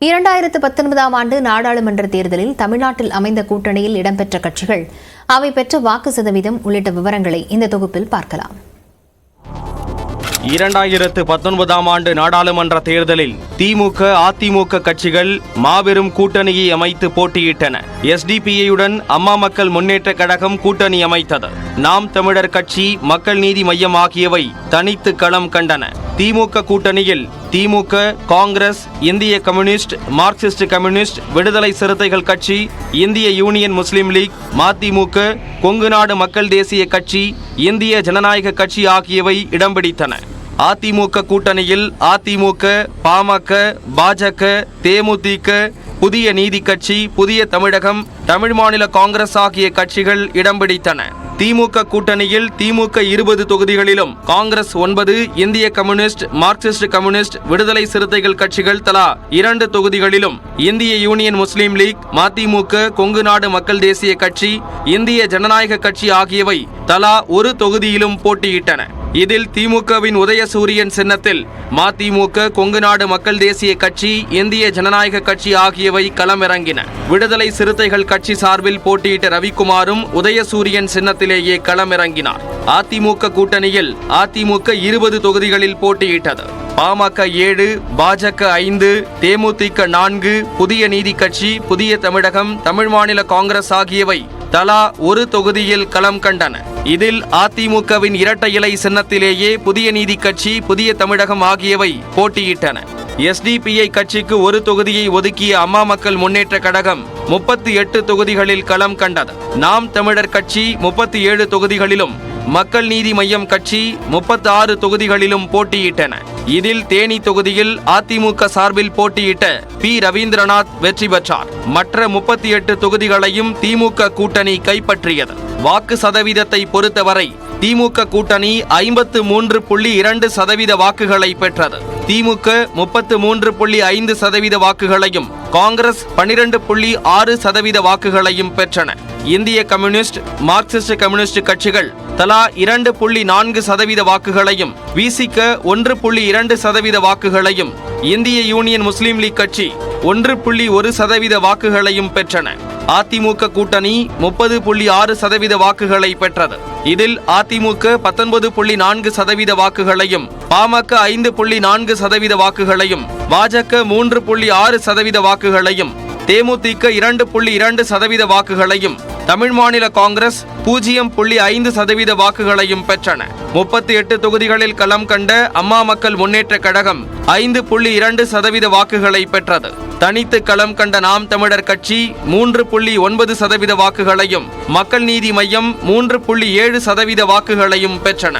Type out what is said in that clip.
2019 ஆண்டு நாடாளுமன்ற தேர்தலில் தமிழ்நாட்டில் அமைந்த கூட்டணியில் இடம்பெற்ற கட்சிகள், அவை பெற்ற வாக்கு சதவீதம் உள்ளிட்ட விவரங்களை இந்த தொகுப்பில் பார்க்கலாம். 2019 ஆண்டு நாடாளுமன்ற தேர்தலில் திமுக, அதிமுக கட்சிகள் மாபெரும் கூட்டணியை அமைத்து போட்டியிட்டன. எஸ்டிபிஐயுடன் அம்மா மக்கள் முன்னேற்ற கழகம் கூட்டணி அமைத்தது. நாம் தமிழர் கட்சி, மக்கள் நீதி மய்யம் ஆகியவை தனித்து களம் கண்டன. திமுக கூட்டணியில் திமுக, காங்கிரஸ், இந்திய கம்யூனிஸ்ட், மார்க்சிஸ்ட் கம்யூனிஸ்ட், விடுதலை சிறுத்தைகள் கட்சி, இந்திய யூனியன் முஸ்லீம் லீக், மதிமுக, கொங்குநாடு மக்கள் தேசிய கட்சி, இந்திய ஜனநாயக கட்சி ஆகியவை இடம் பிடித்தன. அதிமுக கூட்டணியில் அதிமுக, பாமக, பாஜக, தேமுதிக, புதிய நீதி கட்சி, புதிய தமிழகம், தமிழ் மாநில காங்கிரஸ் ஆகிய கட்சிகள் இடம் பிடித்தன. திமுக கூட்டணியில் திமுக 20 தொகுதிகளிலும், காங்கிரஸ் 9, இந்திய கம்யூனிஸ்ட், மார்க்சிஸ்ட் கம்யூனிஸ்ட், விடுதலை சிறுத்தைகள் கட்சிகள் தலா 2 தொகுதிகளிலும், இந்திய யூனியன் முஸ்லீம் லீக், மதிமுக, கொங்குநாடு மக்கள் தேசிய கட்சி, இந்திய ஜனநாயக கட்சி ஆகியவை தலா 1 தொகுதியிலும் போட்டியிட்டன. இதில் திமுகவின் உதயசூரியன் சின்னத்தில் மதிமுக, கொங்குநாடு மக்கள் தேசிய கட்சி, இந்திய ஜனநாயக கட்சி ஆகியவை களமிறங்கின. விடுதலை சிறுத்தைகள் கட்சி சார்பில் போட்டியிட்ட ரவிக்குமாரும் உதயசூரியன் சின்னத்திலேயே களமிறங்கினார். அதிமுக கூட்டணியில் அதிமுக 20 தொகுதிகளில் போட்டியிட்டது. பாமக 7, பாஜக 5, தேமுதிக 4, புதிய நீதி கட்சி, புதிய தமிழகம், தமிழ் மாநில காங்கிரஸ் ஆகியவை தலா 1 தொகுதியில் களம் கண்டன. இதில் அதிமுகவின் இரட்டை இலை சின்னத்திலேயே புதிய நீதி கட்சி, புதிய தமிழகம் ஆகியவை போட்டியிட்டன. எஸ்டிபிஐ கட்சிக்கு 1 தொகுதியை ஒதுக்கிய அம்மா மக்கள் முன்னேற்ற கழகம் 38 தொகுதிகளில் களம் கண்டது. நாம் தமிழர் கட்சி 37 தொகுதிகளிலும், மக்கள் நீதி மய்யம் கட்சி 36 தொகுதிகளிலும் போட்டியிட்டன. இதில் தேனி தொகுதியில் அதிமுக சார்பில் போட்டியிட்ட பி. ரவீந்திரநாத் வெற்றி பெற்றார். மற்ற 38 தொகுதிகளையும் திமுக கூட்டணி கைப்பற்றியது. வாக்கு சதவீதத்தை பொறுத்தவரை திமுக கூட்டணி 53.2% வாக்குகளை பெற்றது. திமுக 33.5% வாக்குகளையும், காங்கிரஸ் 12.6% வாக்குகளையும் பெற்றன. இந்திய கம்யூனிஸ்ட், மார்க்சிஸ்ட் கம்யூனிஸ்ட் கட்சிகள் தலா 2.4% வாக்குகளையும், விசிக 1.2% வாக்குகளையும், இந்திய யூனியன் முஸ்லீம் லீக் கட்சி 1.1% வாக்குகளையும் பெற்றன. அதிமுக கூட்டணி 30.6% வாக்குகளை பெற்றது. இதில் அதிமுக 19.4% வாக்குகளையும், பாமக 5.4% வாக்குகளையும், பாஜக 3.6% வாக்குகளையும், தேமுதிக 2.2% வாக்குகளையும், தமிழ் மாநில காங்கிரஸ் 0.5% வாக்குகளையும் பெற்றன. 38 தொகுதிகளில் களம் கண்ட அம்மா மக்கள் முன்னேற்ற கழகம் 5.2% வாக்குகளை பெற்றது. தனித்து களம் கண்ட நாம் தமிழர் கட்சி 3.9% வாக்குகளையும், மக்கள் நீதி மய்யம் 3.7% வாக்குகளையும் பெற்றன.